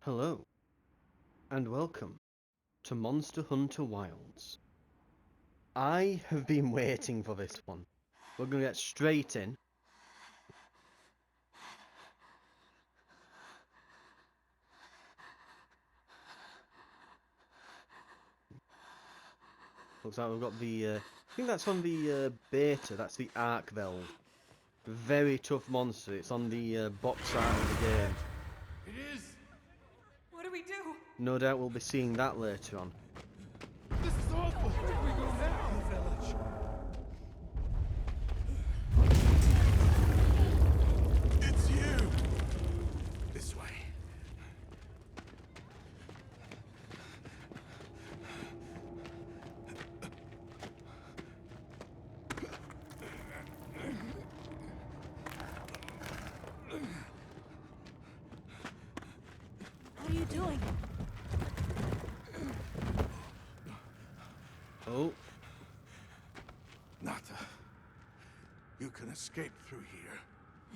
Hello, and welcome to Monster Hunter Wilds. I have been waiting for this one. We're going to get straight in. Looks like we've got the, I think that's on the beta, that's the Arkveld. Very tough monster, it's on the box art of the game. It is! What do we do? No doubt we'll be seeing that later on. This is awful! Where do we go now? The village. It's you! This way. What are you doing? Oh, Nata, you can escape through here.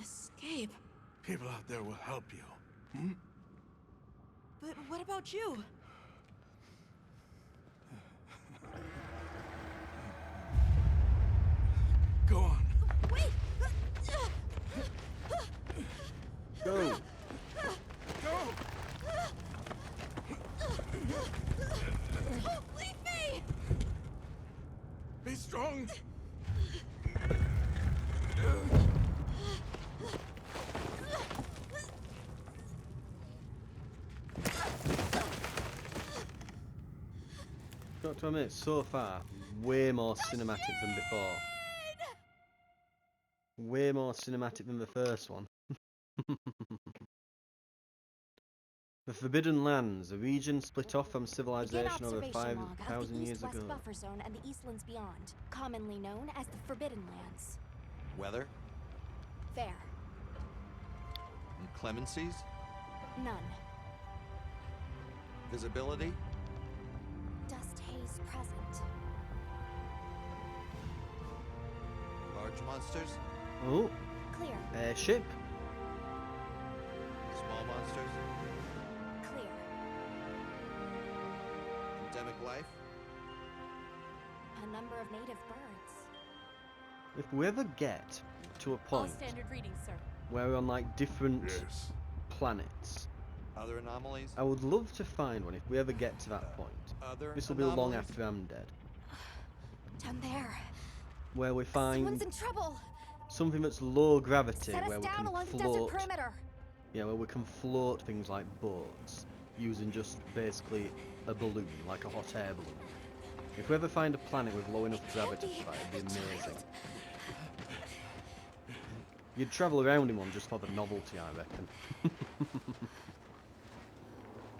Escape? People out there will help you. But what about you? Go on. Wait! go! Go! Don't leave me! Be strong! Got to admit, so far, way more cinematic than before. Way more cinematic than the first one. The Forbidden Lands, a region split off from civilization over 5,000 years ago. East-West buffer zone and the Eastlands beyond, commonly known as the Forbidden Lands. Weather? Fair. Inclemencies? None. Visibility? Dust haze present. Large monsters? Oh, Clear. airship. Small monsters? Clear. Endemic life? A number of native birds. If we ever get to a All point standard readings, sir. where we're on like different Yes. planets, Other anomalies? I would love to find one if we ever get to that point. Other This will be long anomalies? after I'm dead. Down there. Where we Someone's find in trouble. something that's low gravity, Set where us we down can along the desert float. perimeter. Yeah, where we can float things like boats, using just basically a balloon, like a hot air balloon. If we ever find a planet with low enough gravity for that, it'd be amazing. You'd travel around in one just for the novelty, I reckon.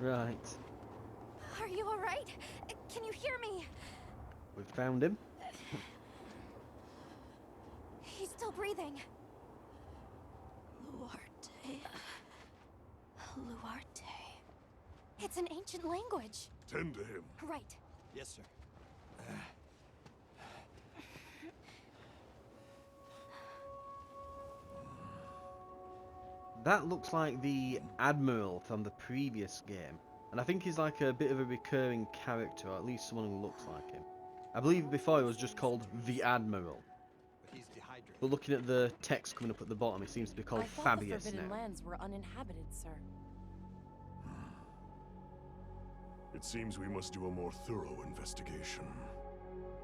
Right, Are you alright? Can you hear me? we've found him. He's still breathing. Luarte. Luarte. It's an ancient language. Tend to him. Right. Yes, sir. That looks like the Admiral from the previous game. And I think he's like a bit of a recurring character, or at least someone who looks like him. I believe before he was just called the Admiral. But he's dehydrated. But looking at the text coming up at the bottom, he seems to be called I thought the Fabius Forbidden now. Lands were uninhabited, sir. It seems we must do a more thorough investigation.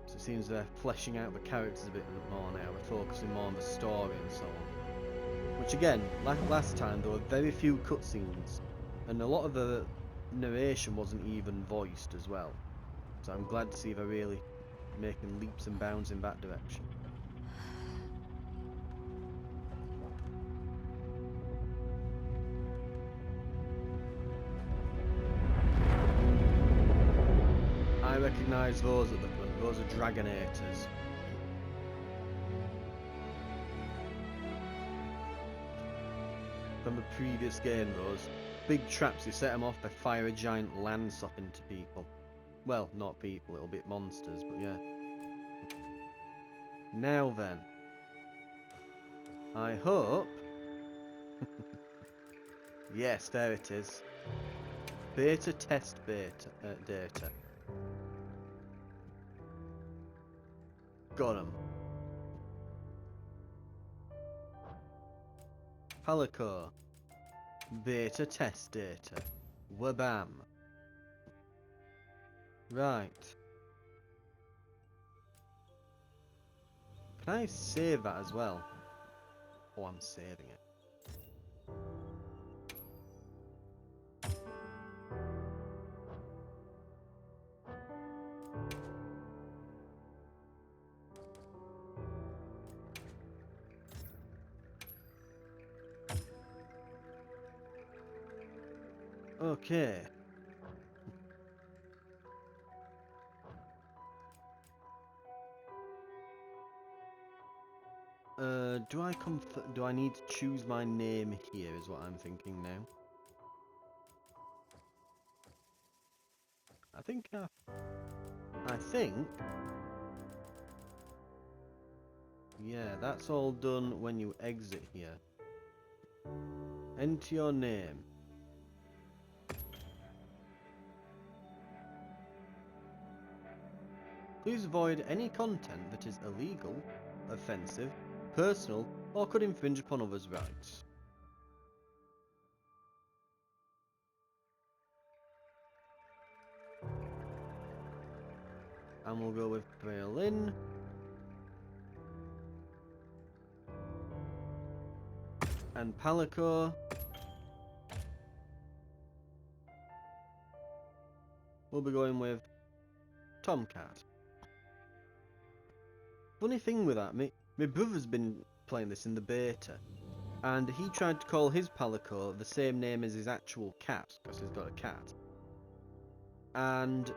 So it seems they're fleshing out the characters a bit more now. They're focusing more on the story and so on. Which again, like last time, there were very few cutscenes. And a lot of the narration wasn't even voiced as well. So I'm glad to see they're really making leaps and bounds in that direction. I recognise those at the front, those are Dragonators. From the previous game, those big traps, you set them off, they fire a giant lance up into people. Well, not people, it'll be monsters, but yeah. Now then. I hope... Yes, there it is. Beta test data. Got 'em. Palico. Beta test data. Wabam. Right. Can I save that as well? Oh, I'm saving it. Okay. Do I need to choose my name here is what I'm thinking now. I think yeah, that's all done when you exit here. Enter your name. Please avoid any content that is illegal, offensive, personal, or could infringe upon others' rights. And we'll go with Berlin. And Palico. We'll be going with Tomcat. Funny thing with that, my brother's been playing this in the beta, and he tried to call his Palico the same name as his actual cat, because he's got a cat. And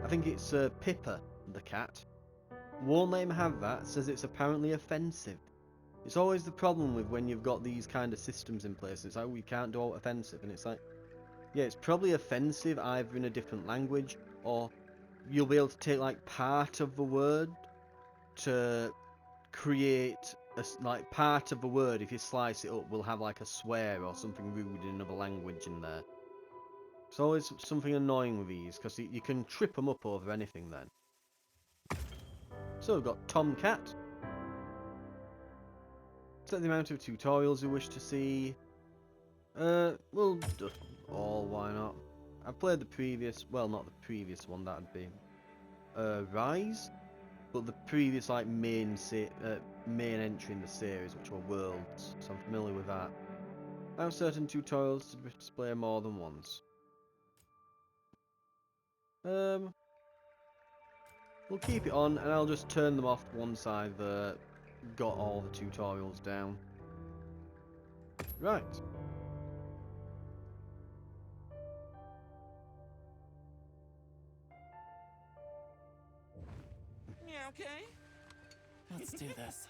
I think it's Pippa, the cat. Won't let him have that, says it's apparently offensive. It's always the problem with when you've got these kind of systems in place. It's like, we can't do offensive, and it's like, yeah, it's probably offensive either in a different language, or you'll be able to take like part of the word to create like part of the word. If you slice it up, will have like a swear or something rude in another language in there. It's always something annoying with these, because you can trip them up over anything then. So we've got Tomcat. Set the amount of tutorials you wish to see. We'll do all, why not? I've played the previous, well, not the previous one, that'd be Rise, but the previous like main entry in the series, which were Worlds, so I'm familiar with that. I have certain tutorials to display more than once. We'll keep it on, and I'll just turn them off once I've got all the tutorials down. Right. Yeah, okay. Let's do this.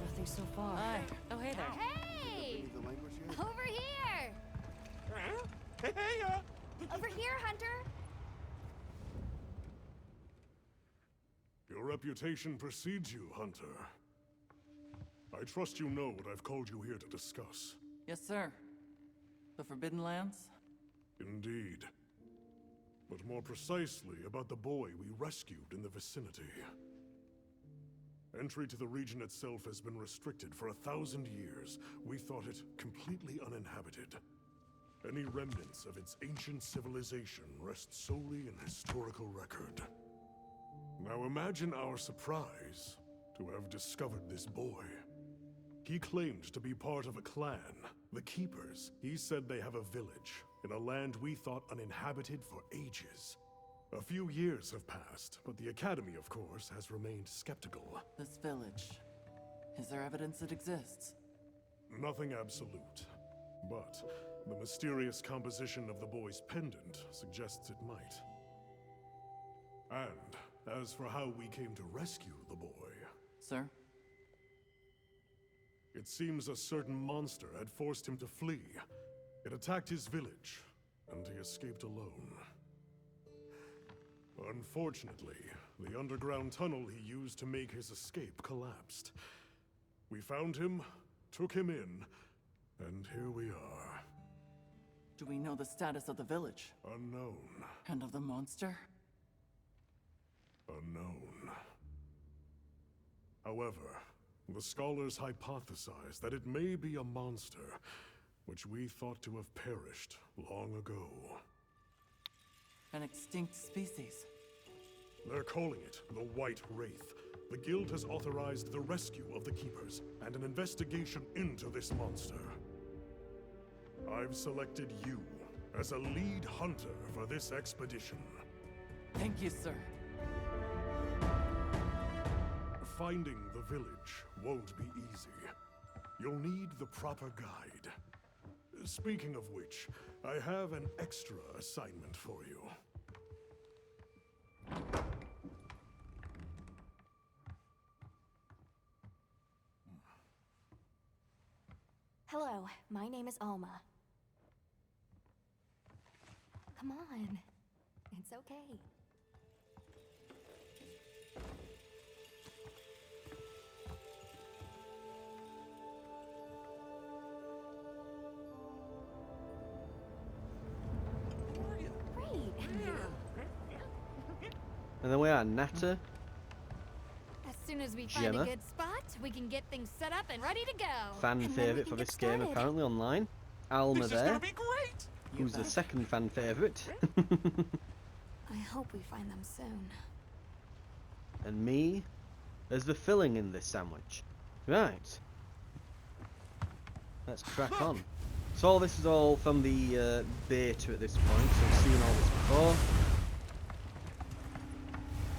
Nothing so far. Hi. Oh, hey there. Hey! The language yet? Over here! Hey, Over here, Hunter! Your reputation precedes you, Hunter. I trust you know what I've called you here to discuss. Yes, sir. The Forbidden Lands? Indeed. But more precisely about the boy we rescued in the vicinity. Entry to the region itself has been restricted for 1,000 years. We thought it completely uninhabited. Any remnants of its ancient civilization rest solely in historical record. Now imagine our surprise to have discovered this boy. He claimed to be part of a clan, the Keepers. He said they have a village in a land we thought uninhabited for ages. A few years have passed, but the Academy, of course, has remained skeptical. This village. Is there evidence it exists? Nothing absolute, but the mysterious composition of the boy's pendant suggests it might. And as for how we came to rescue the boy, Sir? it seems a certain monster had forced him to flee. It attacked his village, and he escaped alone. Unfortunately, the underground tunnel he used to make his escape collapsed. We found him, took him in, and here we are. Do we know the status of the village? Unknown. And of the monster? Unknown. However, the scholars hypothesize that it may be a monster, which we thought to have perished long ago. An extinct species. They're calling it the White Wraith. The Guild has authorized the rescue of the Keepers and an investigation into this monster. I've selected you as a lead hunter for this expedition. Thank you, sir. Finding the village won't be easy. You'll need the proper guide. Speaking of which, I have an extra assignment for you. Hello, my name is Alma. Come on. It's okay. Great. And then we are Natta. As soon as we find Jenna. a good spot, we can get things set up and ready to go. Fan And then we favourite can for get this game started. apparently online. Alma This is there, gonna be great! who's the second fan favourite. I hope we find them soon. And me as the filling in this sandwich. Right. Let's crack on. So all this is all from the beta at this point, so we've seen all this before.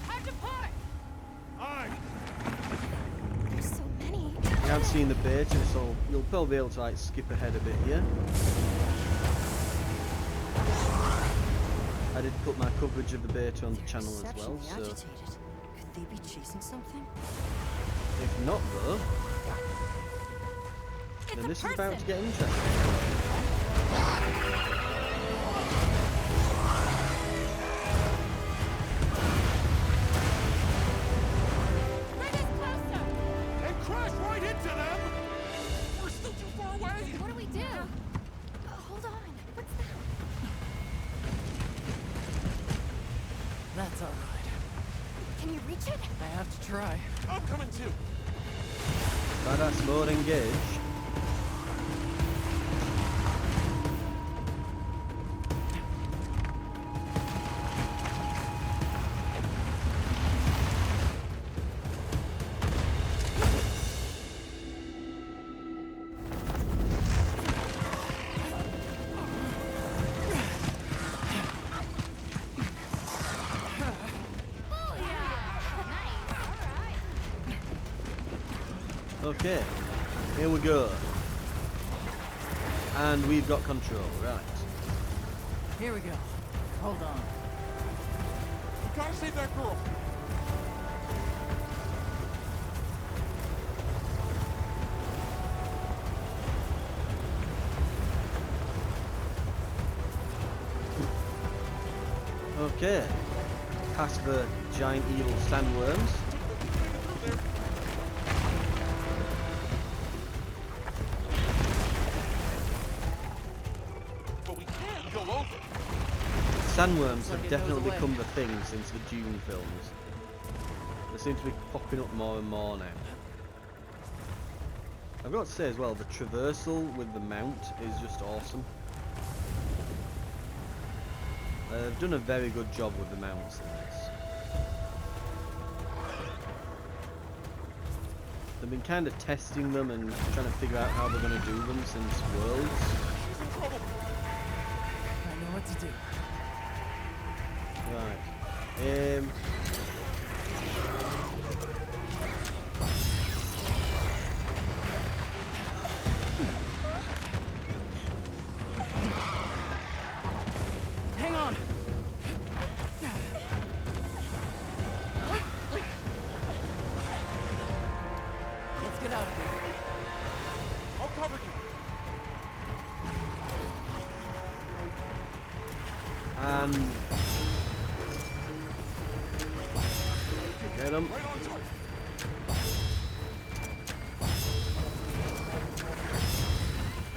Time to part! Aye! There's so many. You have seen the beta, so you'll probably be able to like skip ahead a bit here. I did put my coverage of the beta on the channel as well, so Agitated. Could they be chasing something? if not though, It's then a this is person! about to get interesting. Bring us closer! And crash right into them! We're still too far away! What do we do? Hold on. What's that? That's alright. Can you reach it? I have to try. I'm coming too! Badass mode engage. Okay, here we go. And we've got control, right. Here we go. Hold on. We gotta save that girl! Okay, past the giant evil sandworms. But we can't go over! Sandworms like have it definitely goes away. become the thing since the Dune films. They seem to be popping up more and more now. I've got to say as well, the traversal with the mount is just awesome. They've done a very good job with the mounts in this. They've been kind of testing them and trying to figure out how they're going to do them since Worlds. She's in trouble! I know what to do. Right. Hang on! Let's get out of here. I'll cover you! And Hit 'em. Right on target.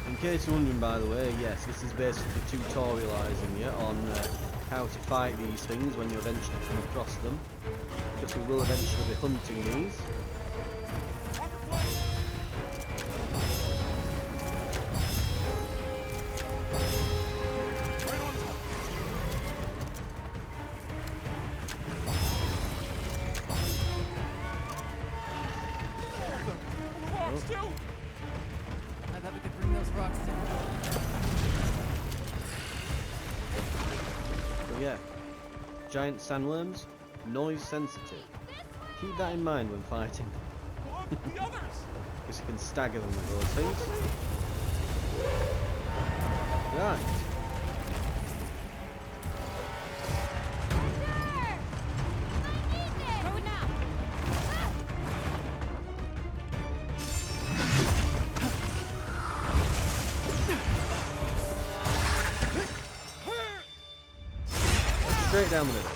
In case you're wondering, by the way, yes, this is basically tutorialising you on how to fight these things when you eventually come across them. Because we will eventually be hunting these. Rocket flight. Right on target. Rocks too. I bet we could bring those rocks down. So yeah, giant sandworms, noise sensitive. Keep that in mind when fighting, Look, the others. because you can stagger them with those things. Right. Go now. Straight down the middle.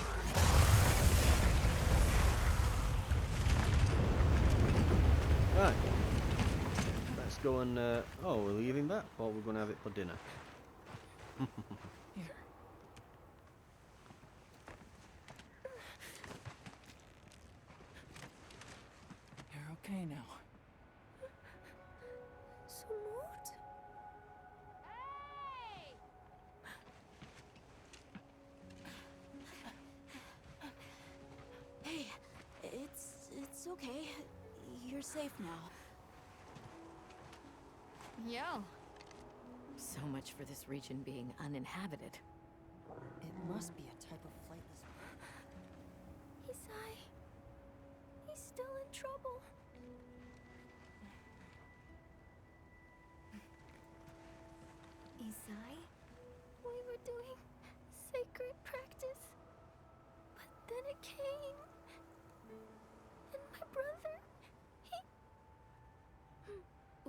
Right. Let's go and oh, we're leaving that, or we're going to have it for dinner. Here. You're okay now. Smooth? Hey! Hey, it's okay. You're safe now. Yo. So much for this region being uninhabited. It must be a type of flightless. Isai, he's still in trouble. Isai, we were doing sacred practice, but then it came, and my brother, he...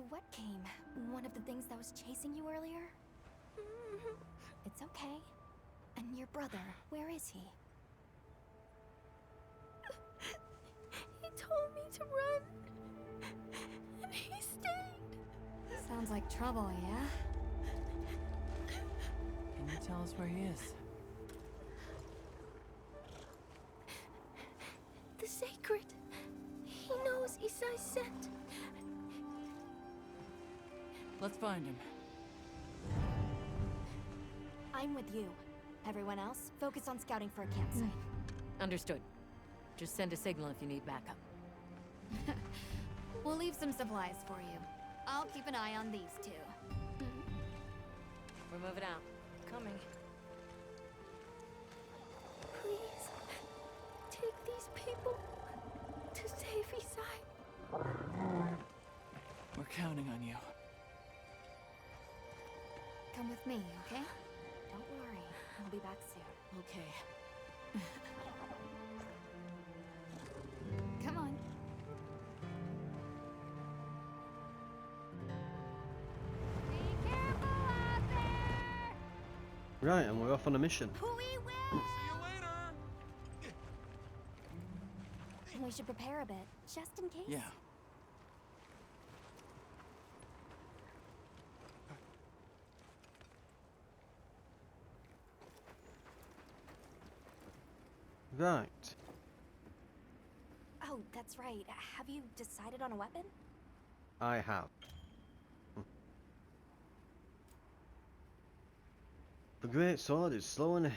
What came? One of the things that was chasing you earlier? It's okay. And your brother, where is he? He told me to run, and he stayed. Sounds like trouble, yeah? Can you tell us where he is? The sacred. He knows Isai's scent. Let's find him. I'm with you. Everyone else, focus on scouting for a campsite. Understood. Just send a signal if you need backup. We'll leave some supplies for you. I'll keep an eye on these two. We're moving out. Coming. Please, take these people to save Isai. We're counting on you. Come with me, okay? Don't worry, I'll be back soon. Okay. Come on. Be careful out there! Right, and we're off on a mission. We will! See you later. We should prepare a bit, just in case. Yeah. Right. Oh, that's right. Have you decided on a weapon? I have. The great sword is slow and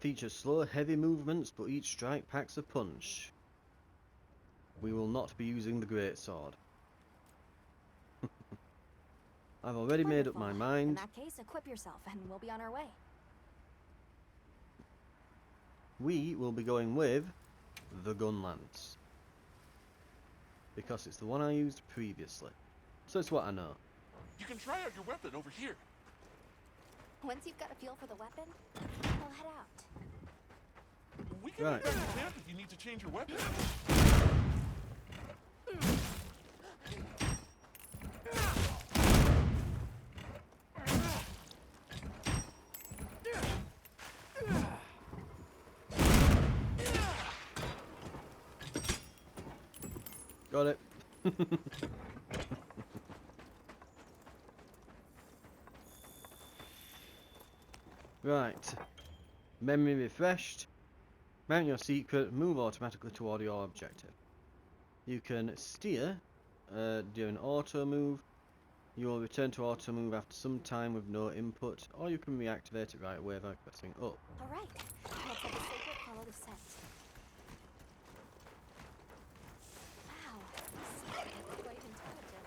features slow, heavy movements, but each strike packs a punch. We will not be using the great sword. I've already made up my Wonderful. In mind. that case, equip yourself, and we'll be on our way. We will be going with the gun lance, because it's the one I used previously, so it's what I know. You can try out your weapon over here. Once you've got a feel for the weapon, we'll head out. We can Right. meet back at camp if you need to change your weapon. Got it. Right. Memory refreshed. Mount your secret. Move automatically toward your objective. You can steer during auto move. You will return to auto move after some time with no input, or you can reactivate it right away by pressing up. Alright, let's have a secret follow the scent. Wow, these secrets are quite intelligent.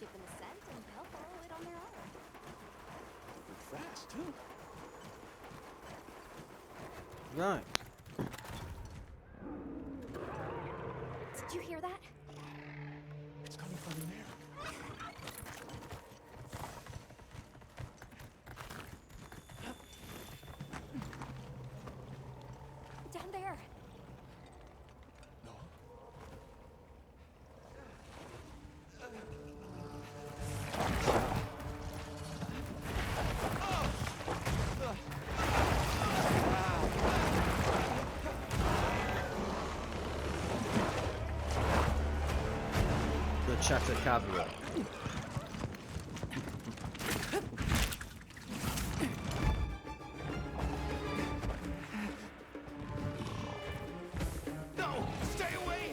Give them a scent and they'll follow it on their own. They're fast, too. Right. Did you hear that? It's coming from in there. Down there. No. The Chatacabra. No! Stay away!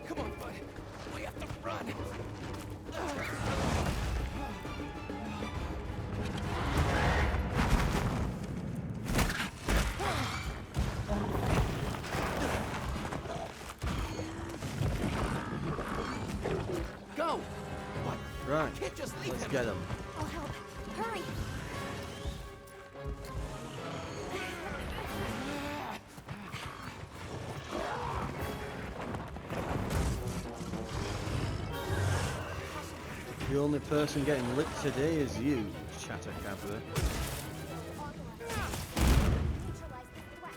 Come on, bud. We have to run. Go! What? Right. Can't just leave Let's him. get them. I'll help. Hurry! The only person getting licked today is you, Chatacabra. Neutralize this threat.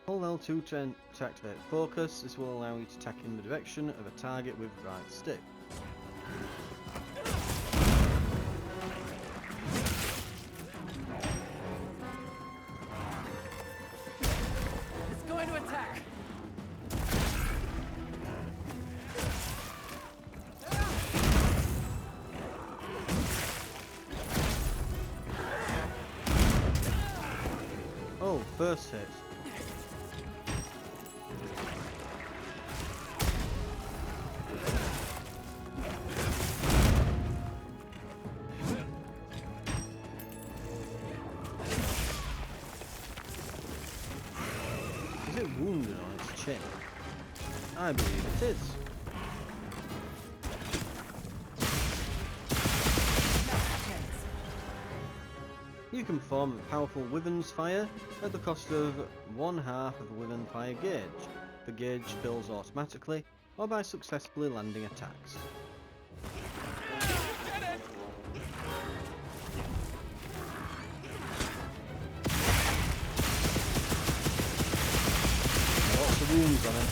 Hold L2 to activate focus. This will allow you to attack in the direction of a target with right stick. It's going to attack! Oh, first hit. Is it wounded on its chin? I believe it is. You can form a powerful Wyvern's Fire at the cost of 1/2 of the Wyvern Fire gauge. The gauge fills automatically or by successfully landing attacks. Lots of wounds on him.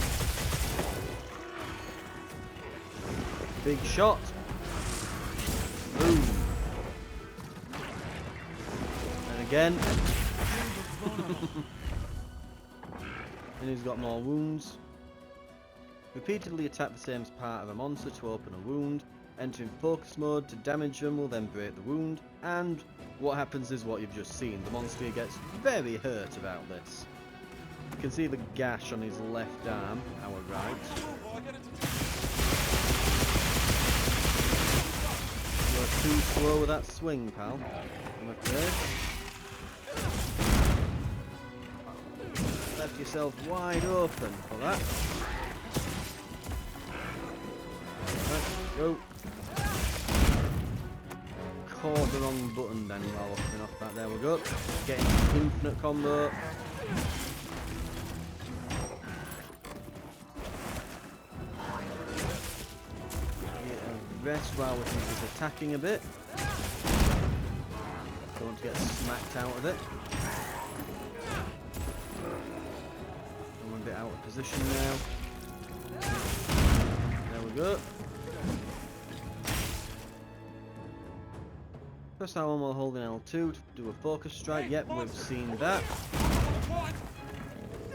Big shot. Boom. And again. And he's got more wounds. Repeatedly attack the same part of a monster to open a wound. Entering focus mode to damage them will then break the wound. And what happens is what you've just seen. The monster gets very hurt about this. You can see the gash on his left arm, our right. You're too slow with that swing, pal. I'm afraid. Left yourself wide open for that. Right, go. Caught the wrong button then while looking off that. There we go. Getting infinite combo. Rest while we're just attacking a bit. Don't want to get smacked out of it. I'm a bit out of position now. There we go. Press that one while holding L2 to do a focus strike. Yep, we've seen that.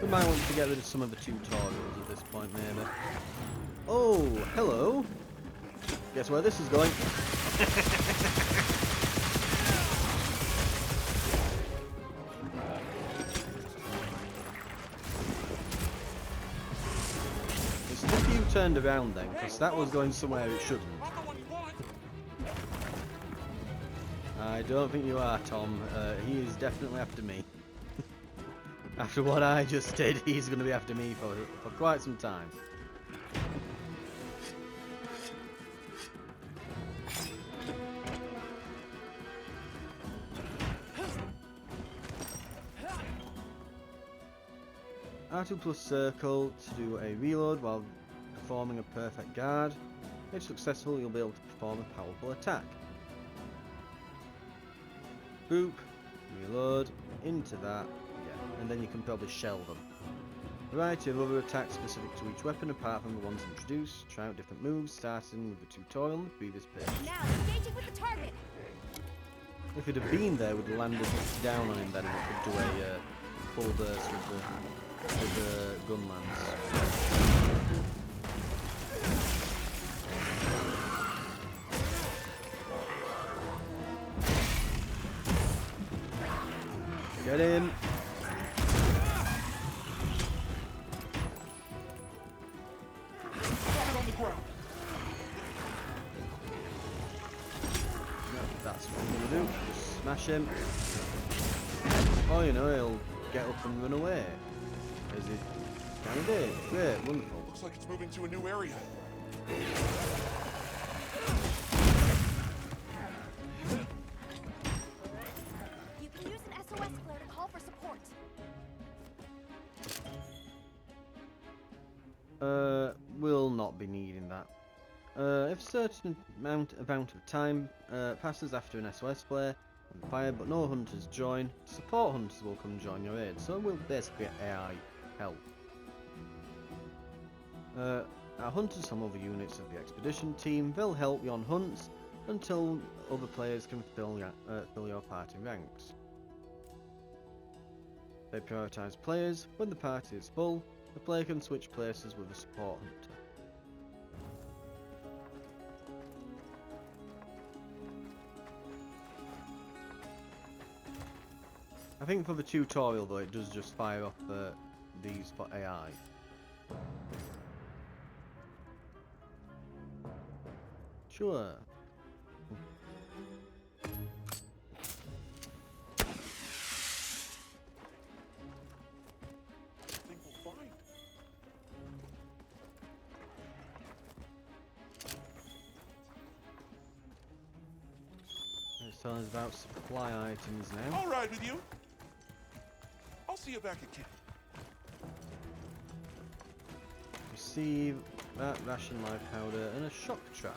We might want to get rid of some of the tutorials at this point, maybe. Oh, hello. Guess where this is going? It's if you turned around then, because that was going somewhere it shouldn't. I don't think you are, Tom. He is definitely after me. After what I just did, he's going to be after me for quite some time. R2 plus circle to do a reload while performing a perfect guard. If successful, you'll be able to perform a powerful attack. Boop, reload, into that, yeah, and then you can probably shell them. A variety of other attacks specific to each weapon apart from the ones introduced. Try out different moves, starting with the tutorial on the previous page. Now, engaging with the target. If it had been there, we'd have landed down on him then and we could do a full burst with the gun lance. Get him! That's what I'm gonna do. Just smash him. Oh, you know, he'll get up and run away. As he kind of did. Great, wonderful. Looks like it's moving to a new area. You can use an SOS flare to call for support. We'll not be needing that. If a certain amount of time passes after an SOS flare and fire, but no hunters join, support hunters will come join your aid. So we'll basically get AI help. Our hunters from other units of the expedition team will help you on hunts until other players can fill your party ranks. They prioritise players. When the party is full, the player can switch places with a support hunter. I think for the tutorial though, it does just fire off these for AI. Sure. Think we'll find. It's telling us about supply items now. I'll ride with you. I'll see you back at camp. Receive that ration live powder and a shock trap.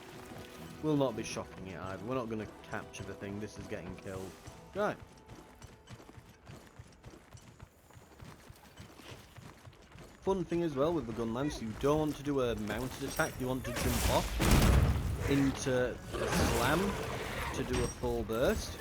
We'll not be shocking it either. We're not going to capture the thing. This is getting killed. Right. Fun thing as well with the gun lance, you don't want to do a mounted attack. You want to jump off into a slam to do a full burst.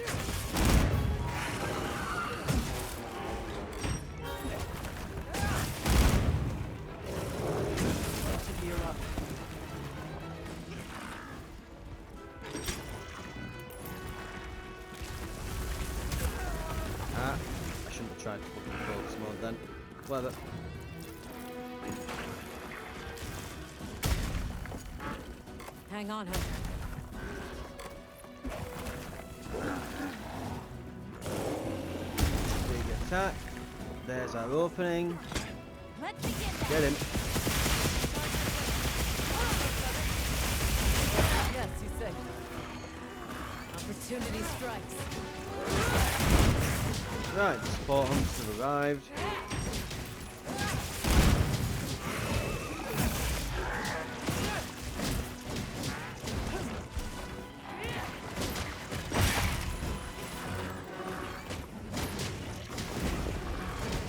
I shouldn't have tried to put in focus mode then. Whatever. Hang on, Hunter. Big attack. There's our opening. Let's begin. Get him. Yes, you say. Opportunity strikes. Right, support hunters have arrived.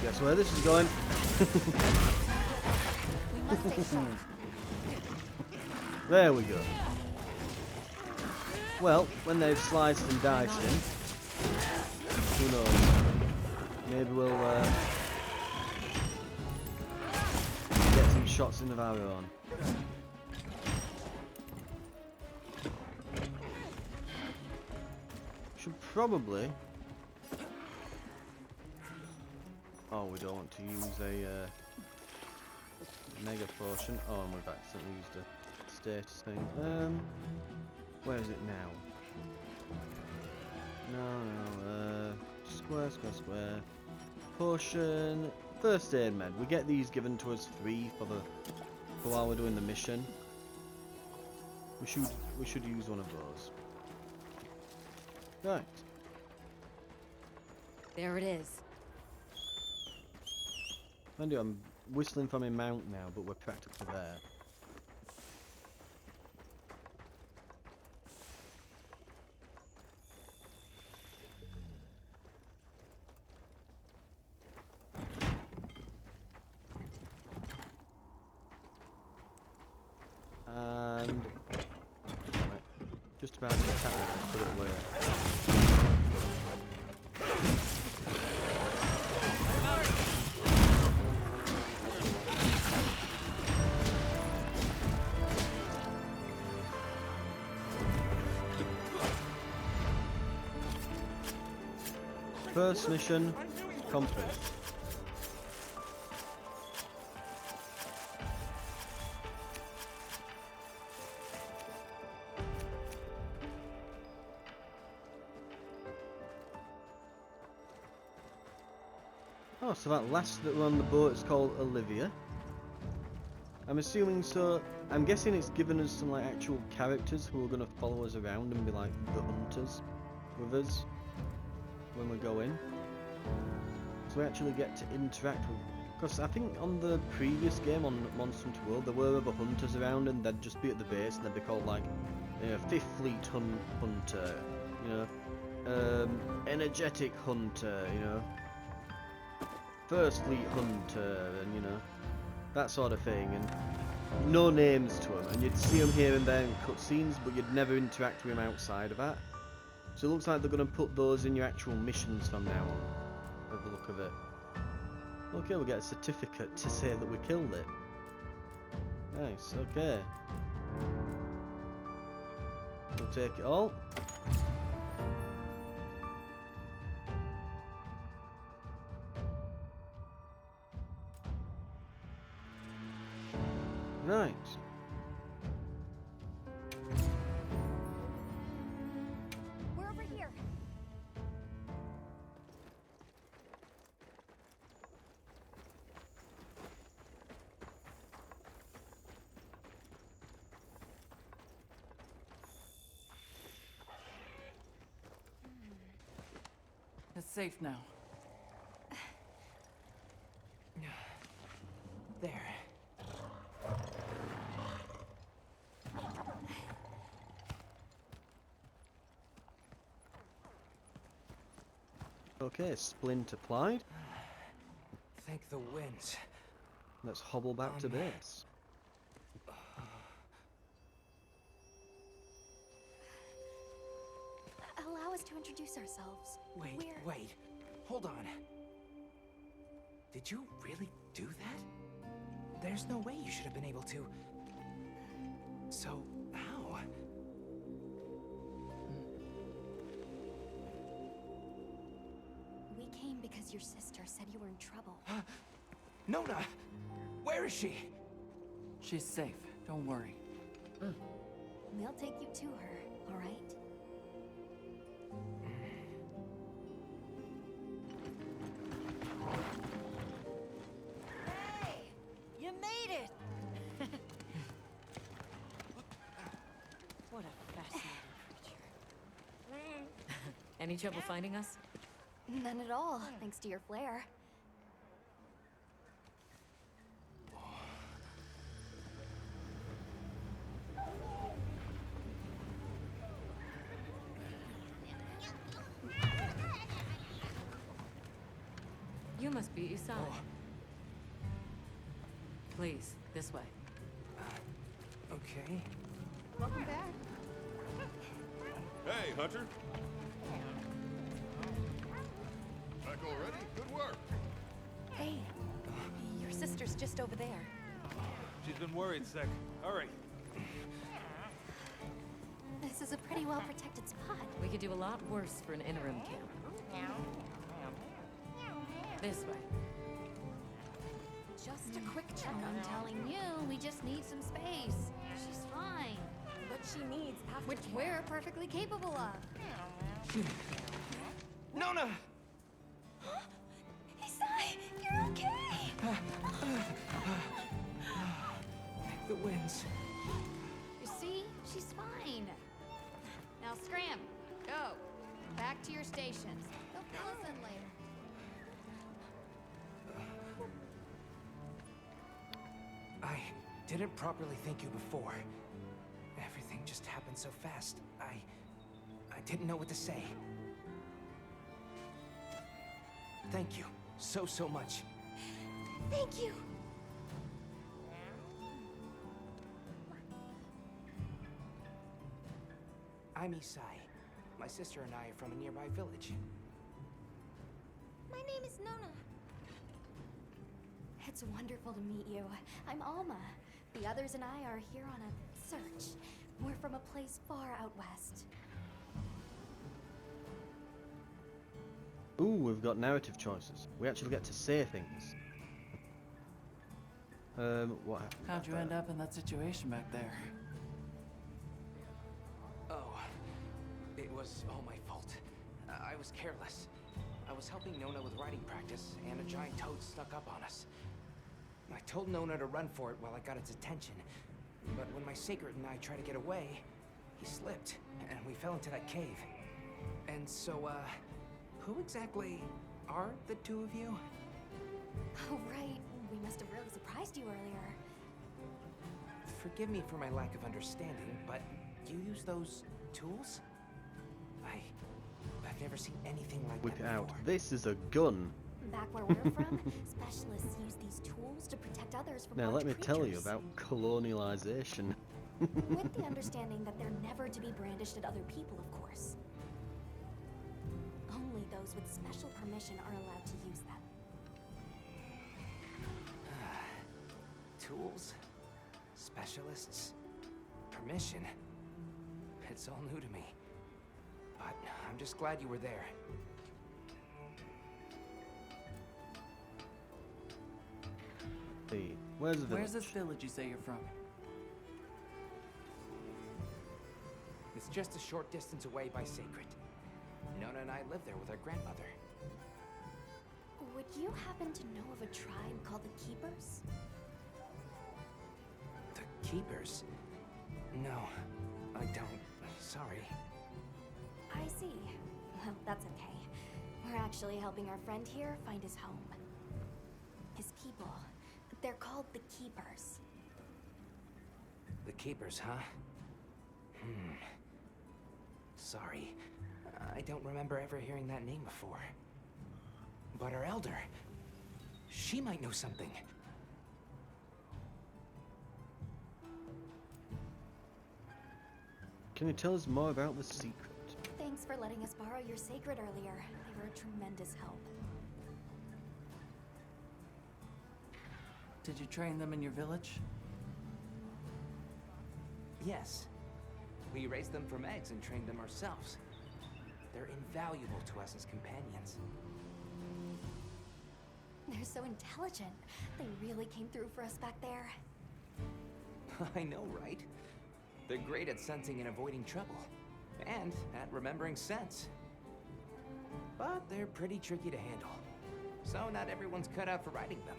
Guess where this is going? We must stay sharp. There we go. Well, when they've sliced and diced him, who knows? Maybe we'll get some shots in of our own. Should probably. Oh, we don't want to use a mega potion. Oh, and we've accidentally used a status thing. Where is it now? No. Square. Potion. First aid med. We get these given to us free for while we're doing the mission. We should use one of those. Right. There it is. Mind you, I'm whistling from my mount now, but we're practically there. And right, just about to attack it and put it away. First mission complete. Oh, so that last that were on the boat is called Olivia. I'm assuming so. I'm guessing it's given us some like actual characters who are going to follow us around and be like the hunters with us when we go in. So we actually get to interact with. Because I think on the previous game on Monster Hunter World there were other hunters around and they'd just be at the base and they'd be called like, you know, Fifth Fleet Hunter, you know, Energetic Hunter, you know, First Fleet Hunter, and you know, that sort of thing, and no names to them, and you'd see them here and there in cutscenes, but you'd never interact with them outside of that. So it looks like they're going to put those in your actual missions from now on, by the look of it. Okay, we'll get a certificate to say that we killed it. Nice, okay. We'll take it all. Right. We're over here. It's safe now. There. Okay, splint applied. Thank the winds. Let's hobble back to base. Allow us to introduce ourselves. Wait. Hold on. Did you really do that? There's no way you should have been able to. So, how? We came because your sister said you were in trouble. Nona! Where is she? She's safe. Don't worry. We'll take you to her, all right? Hey! You made it! What a fascinating creature. Any trouble finding us? None at all, thanks to your flair. You must be Isai. Please, this way. Okay. Welcome back. Hey, Hunter. Back already? Good work. Hey, your sister's just over there. She's been worried, Sec. Hurry. This is a pretty well-protected spot. We could do a lot worse for an interim camp. This way. Just a quick check. I'm telling you, we just need some space. She's fine. But she needs aftercare. Which we're perfectly capable of. Nona! Isai, you're okay! The winds. You see? She's fine. Now scram. Go. Back to your stations. They'll fill us in later. I didn't properly thank you before. Everything just happened so fast. I didn't know what to say. Thank you so much. Thank you! I'm Isai. My sister and I are from a nearby village. My name is Nona. It's wonderful to meet you. I'm Alma. The others and I are here on a search. We're from a place far out west. Ooh, we've got narrative choices. We actually get to say things. What happened? How'd you end up in that situation back there? Oh, it was all my fault. I was careless. I was helping Nona with writing practice, and a giant toad snuck up on us. I told Nona to run for it while I got its attention, but when my sacred and I tried to get away, he slipped, and we fell into that cave. And so, who exactly are the two of you? Oh, right. We must have really surprised you earlier. Forgive me for my lack of understanding, but you use those tools? I've never seen anything like Whip that it out. before. This is a gun. Back where we're from, specialists use these tools to protect others from Now large let me tell you creatures. about colonialization. With the understanding that they're never to be brandished at other people, of course. Only those with special permission are allowed to use them. Tools? Specialists? Permission? It's all new to me. But I'm just glad you were there. See, where's the village? Where's this village you say you're from? It's just a short distance away by Sacred. Nona and I live there with our grandmother. Would you happen to know of a tribe called the Keepers? The Keepers? No, I don't. Sorry. I see. Well, that's okay. We're actually helping our friend here find his home. His people. They're called the Keepers. The Keepers, huh? Sorry. I don't remember ever hearing that name before. But our elder, she might know something. Can you tell us more about the secret? Thanks for letting us borrow your sacred earlier. They were a tremendous help. Did you train them in your village? Yes. We raised them from eggs and trained them ourselves. They're invaluable to us as companions. They're so intelligent. They really came through for us back there. I know, right? They're great at sensing and avoiding trouble. And at remembering scents. But they're pretty tricky to handle. So not everyone's cut out for riding them.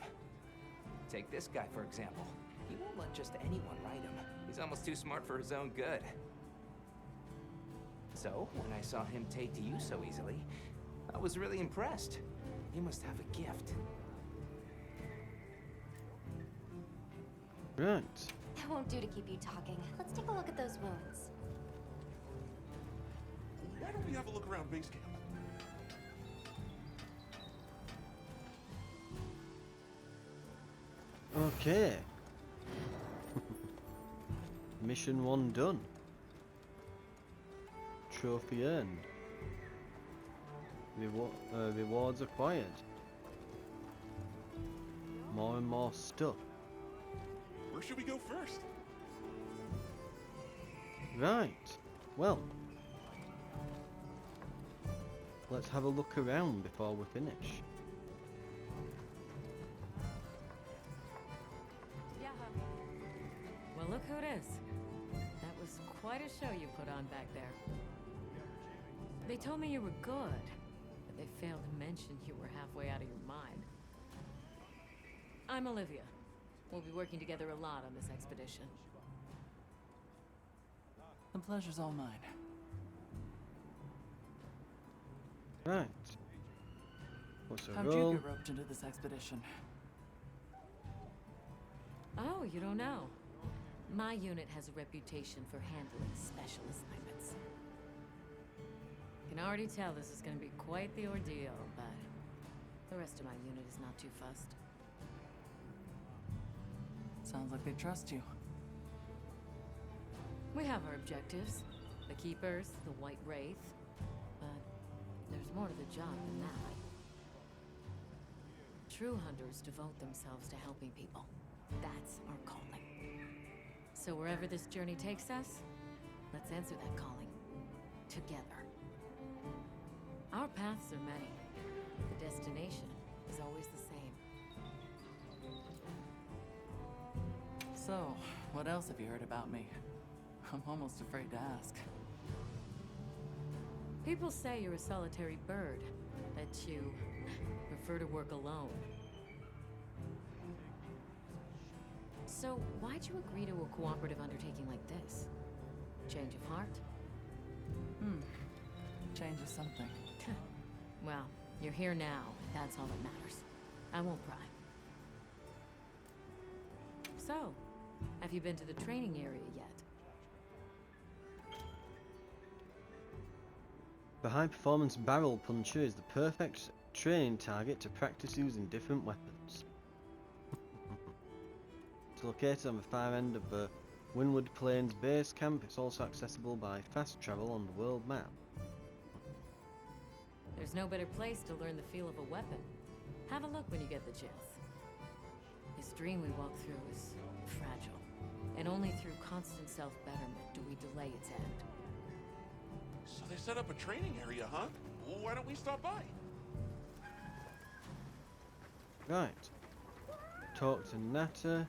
Take this guy, for example. He won't let just anyone ride him. He's almost too smart for his own good. So, when I saw him take to you so easily, I was really impressed. You must have a gift. Right. That won't do to keep you talking. Let's take a look at those wounds. Why don't we have a look around base camp? Okay. Mission 1 done. Trophy earned. Rewards acquired. More and more stuff. Where should we go first? Right. Well. Let's have a look around before we finish. Yeah. Well, look who it is. That was quite a show you put on back there. They told me you were good, but they failed to mention you were halfway out of your mind. I'm Olivia. We'll be working together a lot on this expedition. The pleasure's all mine. Right. What's the How'd you roll? get roped into this expedition? Oh, you don't know. My unit has a reputation for handling special assignments. I can already tell this is going to be quite the ordeal, but the rest of my unit is not too fussed. Sounds like they trust you. We have our objectives. The Keepers, the White Wraith. But there's more to the job than that. True hunters devote themselves to helping people. That's our calling. So wherever this journey takes us, let's answer that calling. Together. Our paths are many. The destination is always the same. So, what else have you heard about me? I'm almost afraid to ask. People say you're a solitary bird, that you prefer to work alone. So, why'd you agree to a cooperative undertaking like this? Change of heart? Changes something. Well, you're here now. That's all that matters. I won't pry. So, have you been to the training area yet? The high-performance barrel puncher is the perfect training target to practice using different weapons. It's located on the far end of the Windward Plains base camp. It's also accessible by fast travel on the world map. There's no better place to learn the feel of a weapon. Have a look when you get the chance. This dream we walk through is fragile, and only through constant self-betterment do we delay its end. So they set up a training area, huh? Why don't we stop by? Right. Talk to Natter.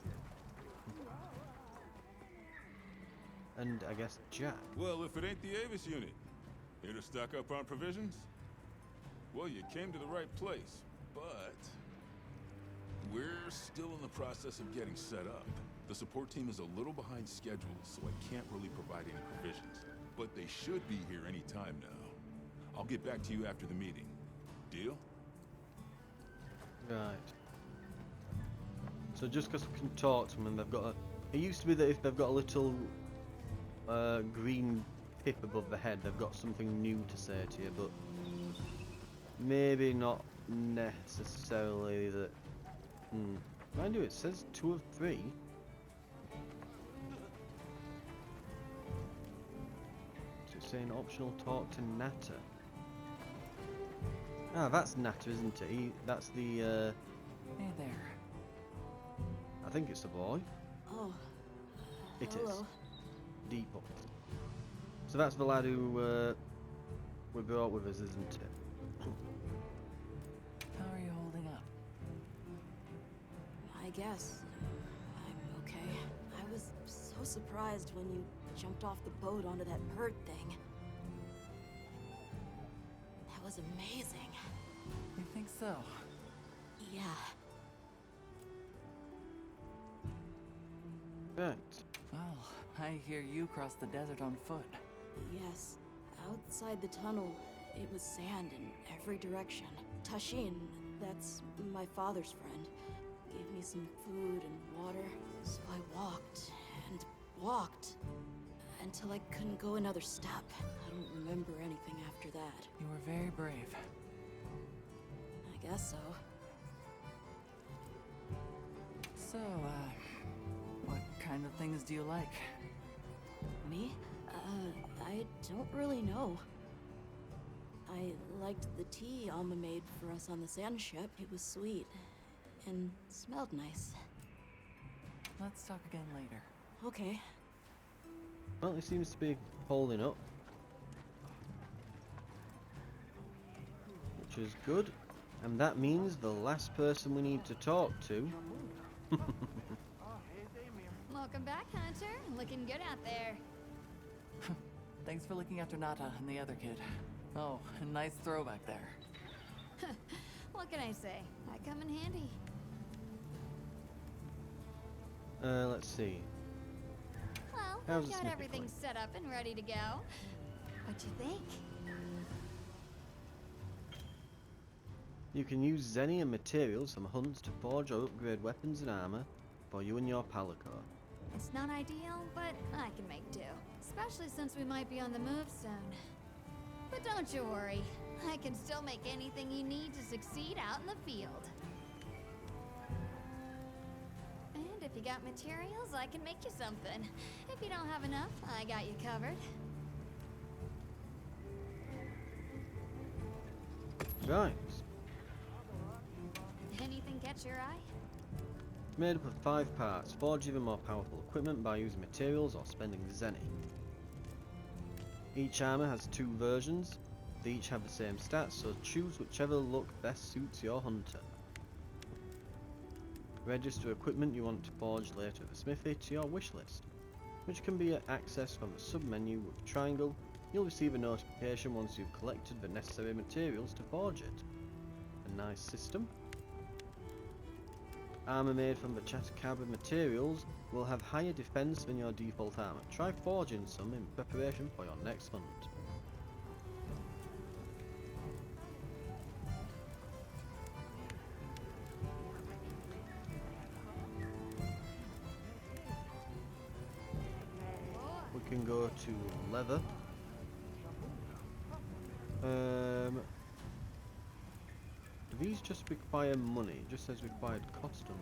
And I guess Jack. Well, if it ain't the Avis unit, here to stock up on provisions? Well, you came to the right place, but we're still in the process of getting set up. The support team is a little behind schedule, so I can't really provide any provisions. But they should be here any time now. I'll get back to you after the meeting. Deal? Right. So just because we can talk to them and they've got a... It used to be that if they've got a little green pip above the head, they've got something new to say to you, but maybe not necessarily that... Mind you, it says 2 of 3. So it's saying optional talk to Natter. Ah, that's Natter, isn't it? That's the, Hey there. I think it's a boy. Oh. It hello. is. Depot. So that's the lad who we brought with us, isn't it? How are you holding up? I guess. I'm okay. I was so surprised when you jumped off the boat onto that bird thing. That was amazing. You think so? Yeah. Right. Well, I hear you crossed the desert on foot. Yes. outside the tunnel, it was sand in every direction. Tashin, that's my father's friend, gave me some food and water. So I walked and walked until I couldn't go another step. I don't remember anything after that. You were very brave. I guess so. So, what kind of things do you like? Me? I don't really know. I liked the tea Alma made for us on the sand ship. It was sweet and smelled nice. Let's talk again later. Okay. Well, it seems to be holding up, which is good. And that means the last person we need to talk to. Welcome back, Hunter. Looking good out there. Thanks for looking after Nata and the other kid. Oh, a nice throw back there. What can I say? I come in handy. Let's see. Well, How's I've the got snippet everything going? set up and ready to go. What you think? You can use Zenny and materials from hunts to forge or upgrade weapons and armor for you and your Palico. It's not ideal, but I can make do. Especially since we might be on the move soon. But don't you worry. I can still make anything you need to succeed out in the field. And if you got materials, I can make you something. If you don't have enough, I got you covered. Right. Anything catch your eye? Made up of 5 parts. Forge even more powerful equipment by using materials or spending Zenny. Each armor has 2 versions. They each have the same stats, so choose whichever look best suits your hunter. Register equipment you want to forge later at the smithy to your wish list, which can be accessed from the sub-menu with a triangle. You'll receive a notification once you've collected the necessary materials to forge it. A nice system. Armor made from the Chatacabra materials will have higher defense than your default armor. Try forging some in preparation for your next hunt. We can go to leather. Do these just require money? It just says required costume.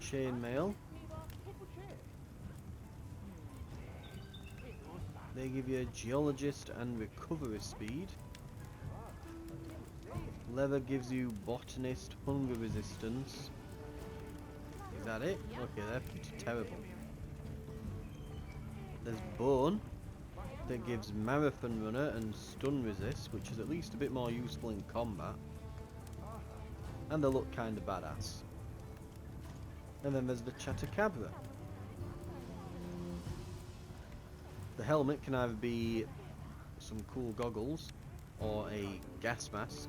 Chainmail. They give you a geologist and recovery speed. Leather gives you botanist, hunger resistance. Is that it? Okay, they're pretty terrible. There's bone. That gives marathon runner and stun resist, which is at least a bit more useful in combat. And they look kinda badass. And then there's the Chatacabra. The helmet can either be some cool goggles or a gas mask.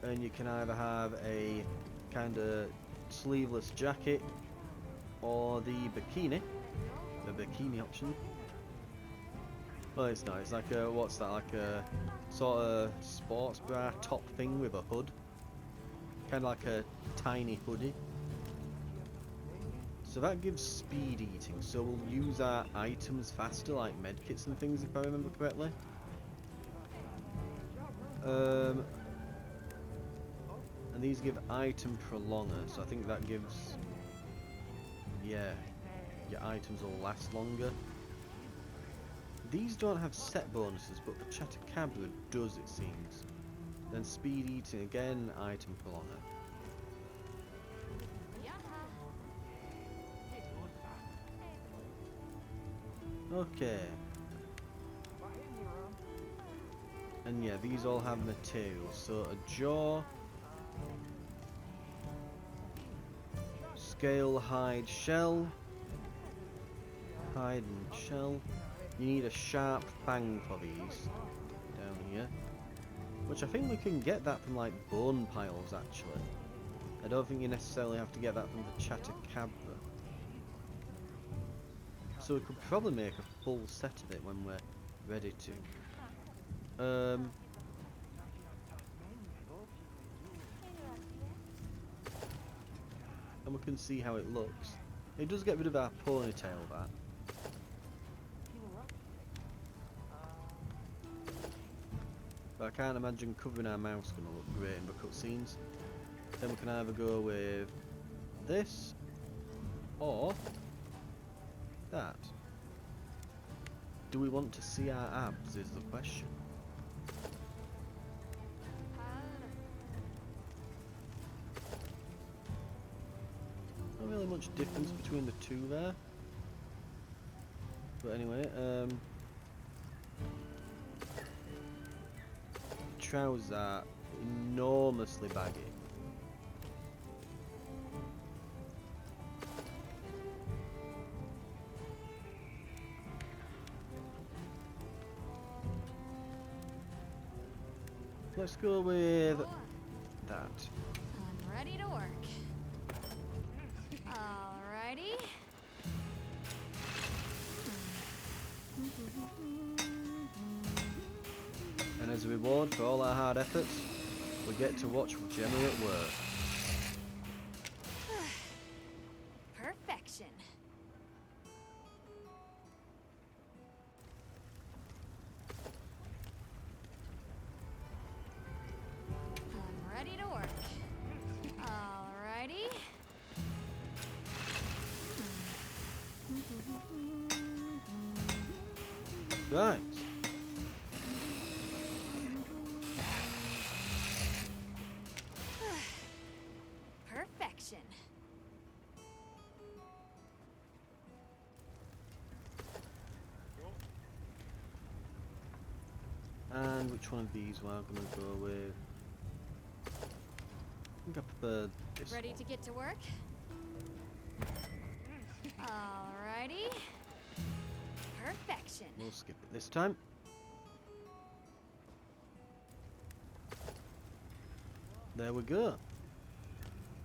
And you can either have a kinda sleeveless jacket or the bikini option. Well, it's not. It's like a, what's that? Like a sort of sports bra top thing with a hood. Kind of like a tiny hoodie. So that gives speed eating. So we'll use our items faster, like medkits and things, if I remember correctly. And these give item prolonger. So I think that gives, yeah, your items will last longer. These don't have set bonuses, but the Chatacabra does, it seems. Then speed eating again, item prolonger. Okay. And yeah, these all have materials. So a jaw, scale, hide, shell. Hide and shell. You need a sharp fang for these down here, which I think we can get that from like bone piles actually. I don't think you necessarily have to get that from the Chatacabra. So we could probably make a full set of it when we're ready to. And we can see how it looks. It does get rid of our ponytail, that. But I can't imagine covering our mouse gonna look great in the cutscenes. Then we can either go with this or that. Do we want to see our abs is the question. Not really much difference between the two there. But anyway, trousers are enormously baggy. Let's go with that. I'm ready to work. Alrighty. And as a reward for all our hard efforts, we get to watch Gemma at work. Perfection. I'm ready to work. Alrighty. Right. Perfection. And which one of these we're going to go with? I think I prefer this Ready one. to get to work? Alrighty. Perfection. We'll skip it this time. There we go.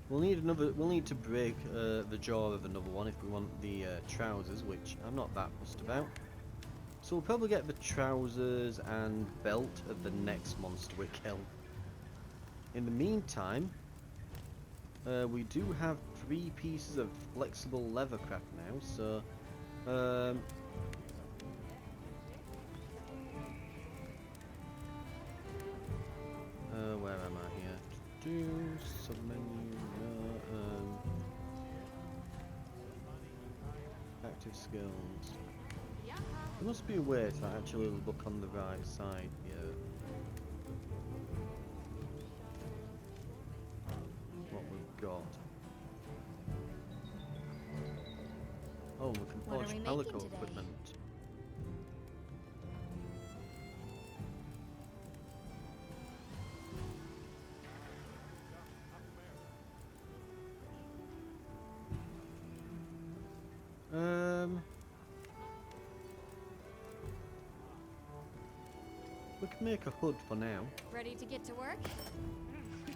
We'll need to break the jaw of another one if we want the trousers, which I'm not that fussed about. So we'll probably get the trousers and belt of the next monster we kill. In the meantime, we do have 3 pieces of flexible leather craft now, so where am I here? Do submenu, active skills. There must be a way to actually look on the right side here. What we've got. Oh, we can What are forge we pelico making today? equipment. We can make a hood for now. Ready to get to work?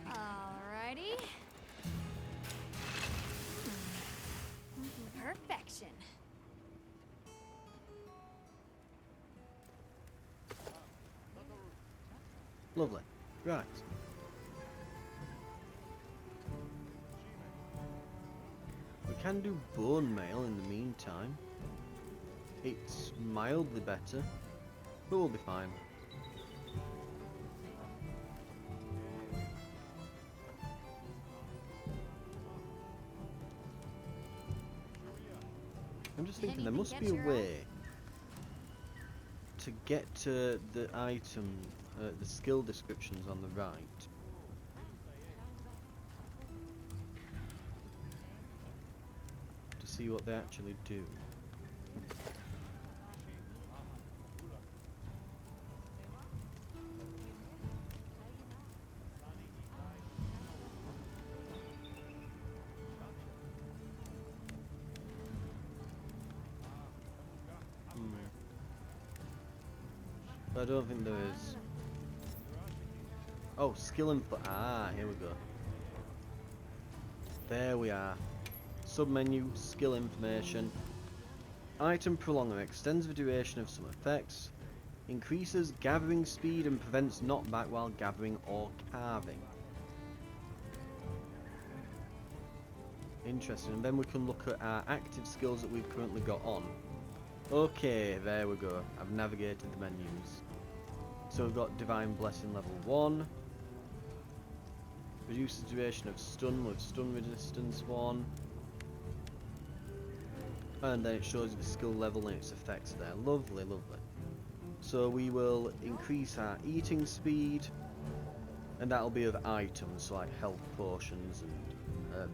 Alrighty. Perfection. Lovely. Right. We can do bone mail in the meantime. It's mildly better, but we'll be fine. I'm just thinking there must be a way to get to the item, the skill descriptions on the right. To see what they actually do. But I don't think there is. Oh, skill info. Ah, here we go. There we are. Submenu, skill information. Item Prolonger extends the duration of some effects, increases gathering speed and prevents knockback while gathering or carving. Interesting, and then we can look at our active skills that we've currently got on. Okay, there we go. I've navigated the menus. So we've got Divine Blessing level 1. Reduces duration of stun with stun resistance 1. And then it shows you the skill level and its effects there. Lovely, lovely. So we will increase our eating speed. And that'll be of items, so like health potions and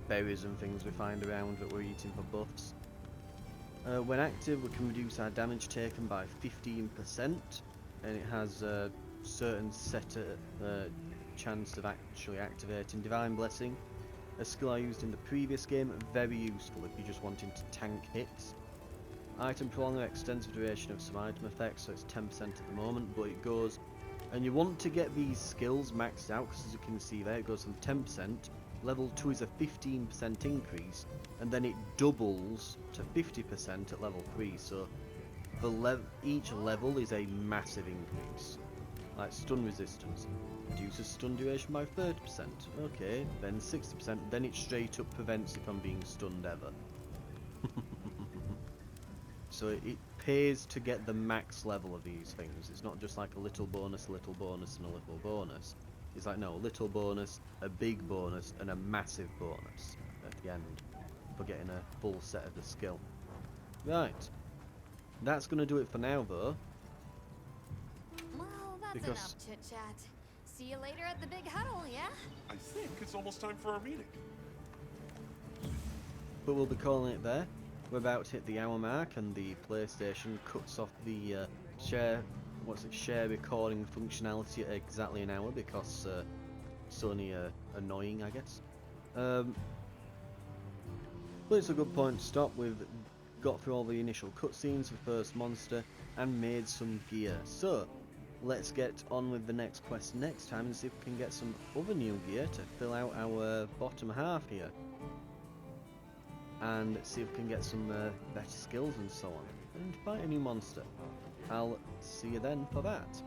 berries and things we find around that we're eating for buffs. When active, we can reduce our damage taken by 15%, and it has a certain set chance of actually activating Divine Blessing, a skill I used in the previous game, very useful if you're just wanting to tank hits. Item Prolonger extends the duration of some item effects, so it's 10% at the moment, but it goes, and you want to get these skills maxed out, because as you can see there, it goes from 10%, level 2 is a 15% increase, and then it doubles to 50% at level 3, so each level is a massive increase. Like stun resistance, reduces stun duration by 30%, okay, then 60%, then it straight up prevents you from being stunned ever. So it pays to get the max level of these things. It's not just like a little bonus, and a little bonus. It's like, no, a little bonus, a big bonus, and a massive bonus at the end for getting a full set of the skill. Right. That's going to do it for now, though. Well, that's enough chit-chat. See you later at the big huddle, yeah? I think it's almost time for our meeting. But we'll be calling it there. We're about to hit the hour mark, and the PlayStation cuts off the share recording functionality at exactly an hour because Sony are annoying, I guess. But it's a good point to stop. We've got through all the initial cutscenes for First Monster and made some gear. So let's get on with the next quest next time and see if we can get some other new gear to fill out our bottom half here. And see if we can get some better skills and so on. And fight a new monster. I'll see you then for that.